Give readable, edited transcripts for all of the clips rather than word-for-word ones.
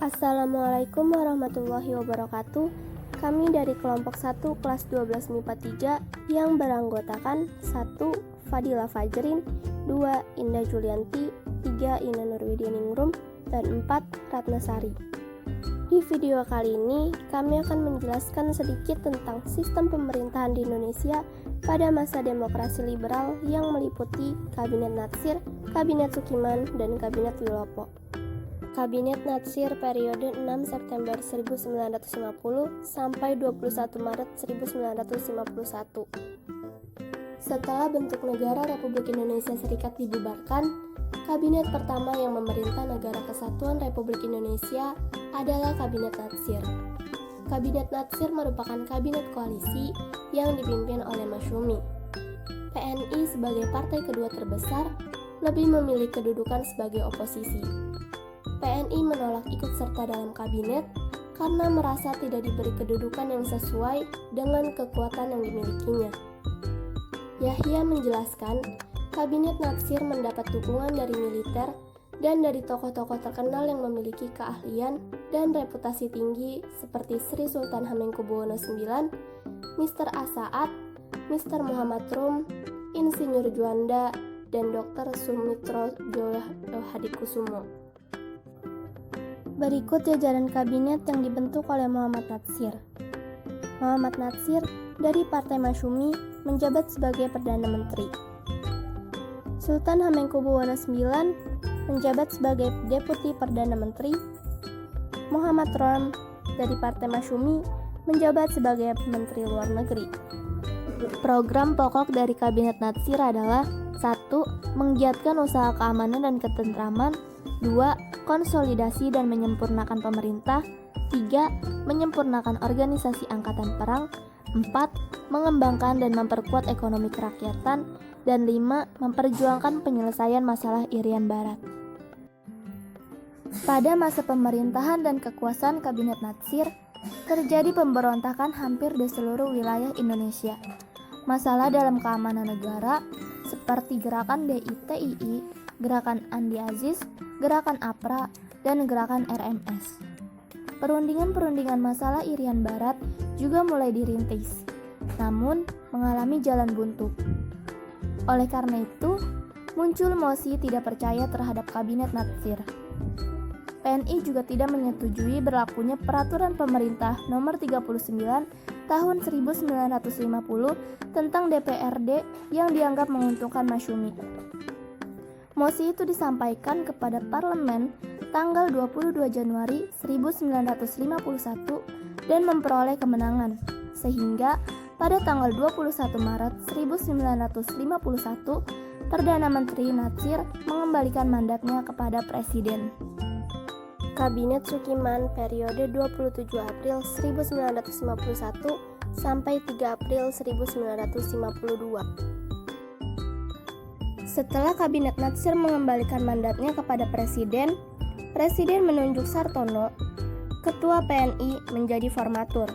Assalamualaikum warahmatullahi wabarakatuh. Kami dari kelompok 1 kelas 12 MIPA 3 yang beranggotakan 1. Fadila Fajrin, 2. Indah Julianti, 3. Ina Nurwidianingrum, dan 4. Ratnasari. Di video kali ini, kami akan menjelaskan sedikit tentang sistem pemerintahan di Indonesia pada masa demokrasi liberal yang meliputi Kabinet Natsir, Kabinet Sukiman, dan Kabinet Wilopo. Kabinet Natsir periode 6 September 1950 sampai 21 Maret 1951. Setelah bentuk negara Republik Indonesia Serikat dibubarkan, kabinet pertama yang memerintah Negara Kesatuan Republik Indonesia adalah Kabinet Natsir. Kabinet Natsir merupakan kabinet koalisi yang dipimpin oleh Masyumi. PNI sebagai partai kedua terbesar lebih memilih kedudukan sebagai oposisi. PNI menolak ikut serta dalam kabinet karena merasa tidak diberi kedudukan yang sesuai dengan kekuatan yang dimilikinya. Yahya menjelaskan, Kabinet Natsir mendapat dukungan dari militer dan dari tokoh-tokoh terkenal yang memiliki keahlian dan reputasi tinggi seperti Sri Sultan Hamengkubuwono IX, Mr. Asaat, Mr. Muhammad Rum, Insinyur Juanda, dan Dr. Sumitro Hadikusumo. Berikut jajaran kabinet yang dibentuk oleh Muhammad Natsir. Muhammad Natsir dari Partai Masyumi menjabat sebagai Perdana Menteri. Sultan Hamengkubuwono IX menjabat sebagai Deputi Perdana Menteri. Muhammad Rum dari Partai Masyumi menjabat sebagai Menteri Luar Negeri. Program pokok dari Kabinet Natsir adalah 1. Menggiatkan usaha keamanan dan ketentraman, 2. Konsolidasi dan menyempurnakan pemerintah, 3. Menyempurnakan organisasi angkatan perang, 4. Mengembangkan dan memperkuat ekonomi kerakyatan, dan 5. Memperjuangkan penyelesaian masalah Irian Barat. Pada masa pemerintahan dan kekuasaan Kabinet Natsir, terjadi pemberontakan hampir di seluruh wilayah Indonesia. Masalah dalam keamanan negara seperti gerakan DITII, gerakan Andi Aziz, gerakan APRA, dan gerakan RMS. Perundingan-perundingan masalah Irian Barat juga mulai dirintis, namun mengalami jalan buntu. Oleh karena itu, muncul mosi tidak percaya terhadap Kabinet Natsir. PNI juga tidak menyetujui berlakunya Peraturan Pemerintah Nomor 39 Tahun 1950 tentang DPRD yang dianggap menguntungkan Masyumi. Mosi itu disampaikan kepada parlemen tanggal 22 Januari 1951 dan memperoleh kemenangan, sehingga pada tanggal 21 Maret 1951 Perdana Menteri Natsir mengembalikan mandatnya kepada Presiden. Kabinet Sukiman periode 27 April 1951 sampai 3 April 1952. Setelah Kabinet Natsir mengembalikan mandatnya kepada Presiden, Presiden menunjuk Sartono, Ketua PNI, menjadi formatur.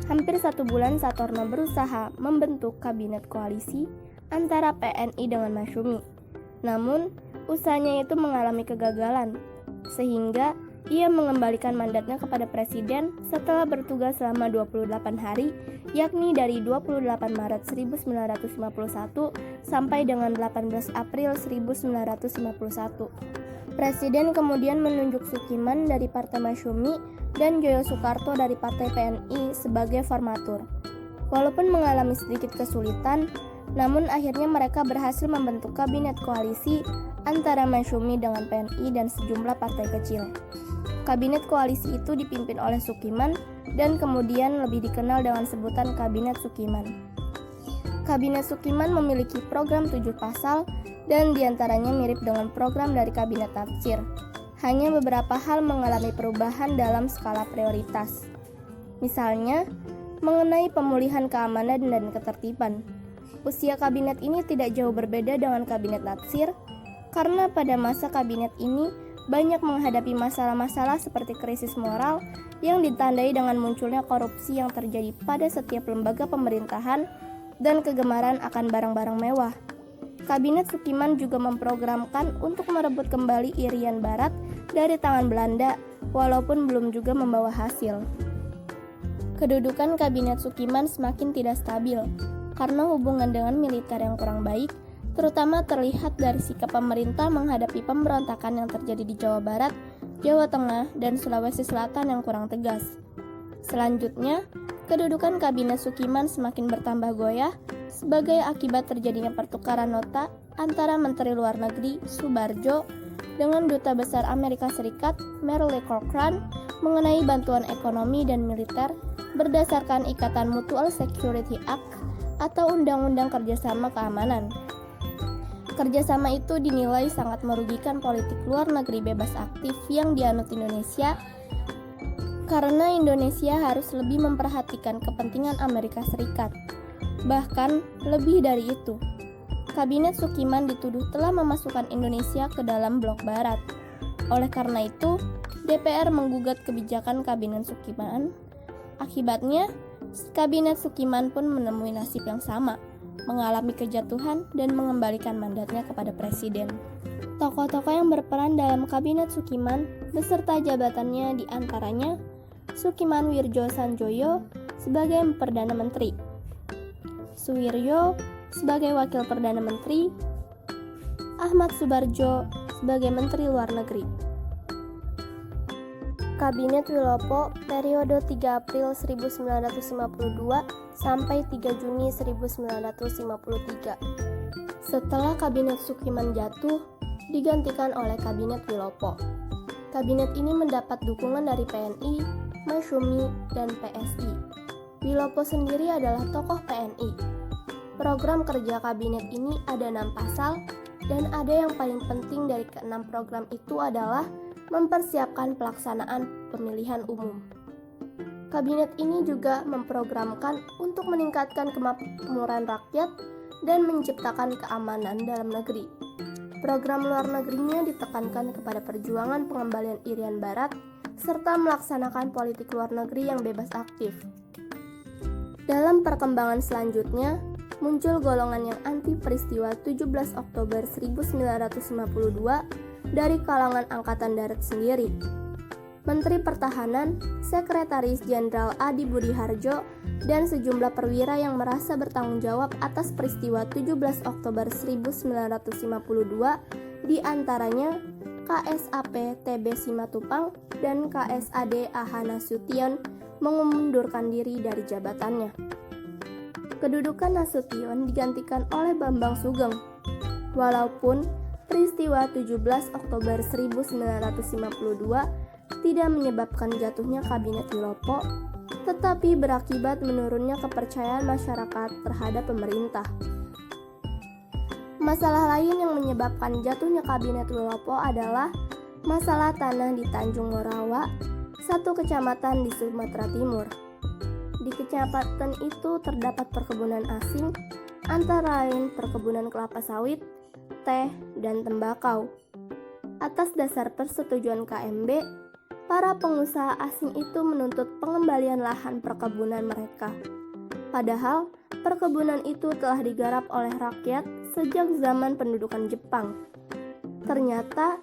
Hampir 1 bulan Sartono berusaha membentuk kabinet koalisi antara PNI dengan Masyumi. Namun, usahanya itu mengalami kegagalan, sehingga ia mengembalikan mandatnya kepada Presiden setelah bertugas selama 28 hari, yakni dari 28 Maret 1951 sampai dengan 18 April 1951. Presiden kemudian menunjuk Sukiman dari Partai Masyumi dan Joyo Soekarto dari Partai PNI sebagai formatur. Walaupun mengalami sedikit kesulitan, namun akhirnya mereka berhasil membentuk kabinet koalisi antara Masyumi dengan PNI dan sejumlah partai kecil. Kabinet koalisi itu dipimpin oleh Sukiman dan kemudian lebih dikenal dengan sebutan Kabinet Sukiman. Kabinet Sukiman memiliki program 7 pasal dan diantaranya mirip dengan program dari Kabinet Natsir. Hanya beberapa hal mengalami perubahan dalam skala prioritas. Misalnya, mengenai pemulihan keamanan dan ketertiban. Usia kabinet ini tidak jauh berbeda dengan Kabinet Natsir, karena pada masa kabinet ini banyak menghadapi masalah-masalah seperti krisis moral yang ditandai dengan munculnya korupsi yang terjadi pada setiap lembaga pemerintahan dan kegemaran akan barang-barang mewah. Kabinet Sukiman juga memprogramkan untuk merebut kembali Irian Barat dari tangan Belanda, walaupun belum juga membawa hasil. Kedudukan Kabinet Sukiman semakin tidak stabil, karena hubungan dengan militer yang kurang baik, terutama terlihat dari sikap pemerintah menghadapi pemberontakan yang terjadi di Jawa Barat, Jawa Tengah, dan Sulawesi Selatan yang kurang tegas. Selanjutnya, kedudukan Kabinet Sukiman semakin bertambah goyah sebagai akibat terjadinya pertukaran nota antara Menteri Luar Negeri Subarjo dengan Duta Besar Amerika Serikat Merle Cochrane mengenai bantuan ekonomi dan militer berdasarkan Ikatan Mutual Security Act atau Undang-Undang Kerjasama Keamanan. Kerjasama itu dinilai sangat merugikan politik luar negeri bebas aktif yang dianut Indonesia, karena Indonesia harus lebih memperhatikan kepentingan Amerika Serikat. Bahkan lebih dari itu, Kabinet Sukiman dituduh telah memasukkan Indonesia ke dalam blok barat. Oleh karena itu, DPR menggugat kebijakan Kabinet Sukiman. Akibatnya, Kabinet Sukiman pun menemui nasib yang sama, mengalami kejatuhan dan mengembalikan mandatnya kepada Presiden. Tokoh-tokoh yang berperan dalam Kabinet Sukiman beserta jabatannya diantaranya Sukiman Wirjo Sanjoyo sebagai Perdana Menteri, Suwiryo sebagai Wakil Perdana Menteri, Ahmad Subarjo sebagai Menteri Luar Negeri. Kabinet Wilopo periode 3 April 1952 sampai 3 Juni 1953. Setelah Kabinet Sukiman jatuh, digantikan oleh Kabinet Wilopo. Kabinet ini mendapat dukungan dari PNI, Masyumi, dan PSI. Wilopo sendiri adalah tokoh PNI. Program kerja kabinet ini ada 6 pasal, dan ada yang paling penting dari ke-6 program itu adalah mempersiapkan pelaksanaan pemilihan umum. Kabinet ini juga memprogramkan untuk meningkatkan kemakmuran rakyat dan menciptakan keamanan dalam negeri. Program luar negerinya ditekankan kepada perjuangan pengembalian Irian Barat serta melaksanakan politik luar negeri yang bebas aktif. Dalam perkembangan selanjutnya, muncul golongan yang anti peristiwa 17 Oktober 1952 dari kalangan Angkatan Darat sendiri. Menteri Pertahanan, Sekretaris Jenderal Adi Budi Harjo, dan sejumlah perwira yang merasa bertanggung jawab atas peristiwa 17 Oktober 1952, diantaranya KSAP TB Simatupang dan KSAD AH Nasution mengundurkan diri dari jabatannya. Kedudukan Nasution digantikan oleh Bambang Sugeng. Walaupun peristiwa 17 Oktober 1952 tidak menyebabkan jatuhnya Kabinet Wilopo, tetapi berakibat menurunnya kepercayaan masyarakat terhadap pemerintah. Masalah lain yang menyebabkan jatuhnya Kabinet Wilopo adalah masalah tanah di Tanjung Morawa, satu kecamatan di Sumatera Timur. Di kecamatan itu terdapat perkebunan asing, antara lain perkebunan kelapa sawit, teh, dan tembakau. Atas dasar persetujuan KMB, para pengusaha asing itu menuntut pengembalian lahan perkebunan mereka. Padahal, perkebunan itu telah digarap oleh rakyat sejak zaman pendudukan Jepang. Ternyata,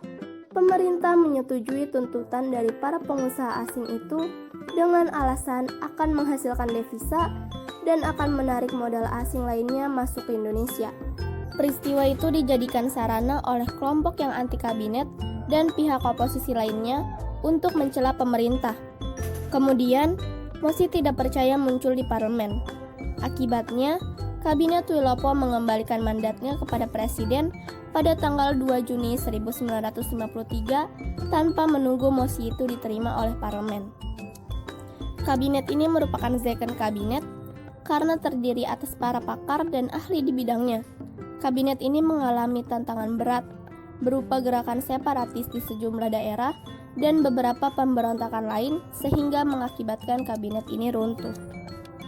pemerintah menyetujui tuntutan dari para pengusaha asing itu dengan alasan akan menghasilkan devisa dan akan menarik modal asing lainnya masuk ke Indonesia. Peristiwa itu dijadikan sarana oleh kelompok yang anti kabinet dan pihak oposisi lainnya untuk mencela pemerintah. Kemudian, mosi tidak percaya muncul di parlemen. Akibatnya, Kabinet Wilopo mengembalikan mandatnya kepada Presiden pada tanggal 2 Juni 1953 tanpa menunggu mosi itu diterima oleh parlemen. Kabinet ini merupakan second kabinet karena terdiri atas para pakar dan ahli di bidangnya. Kabinet ini mengalami tantangan berat berupa gerakan separatis di sejumlah daerah dan beberapa pemberontakan lain sehingga mengakibatkan kabinet ini runtuh.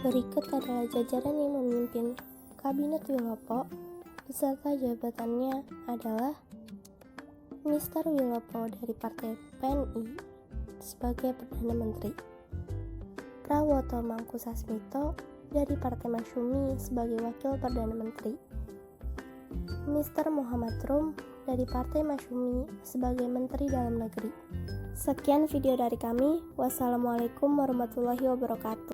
Berikut adalah jajaran yang memimpin Kabinet Wilopo beserta jabatannya adalah Mr. Wilopo dari Partai PNI sebagai Perdana Menteri, Prawoto Mangkusasmito dari Partai Masyumi sebagai Wakil Perdana Menteri, Mr. Muhammad Rum dari Partai Masyumi sebagai Menteri Dalam Negeri. Sekian video dari kami. Wassalamualaikum warahmatullahi wabarakatuh.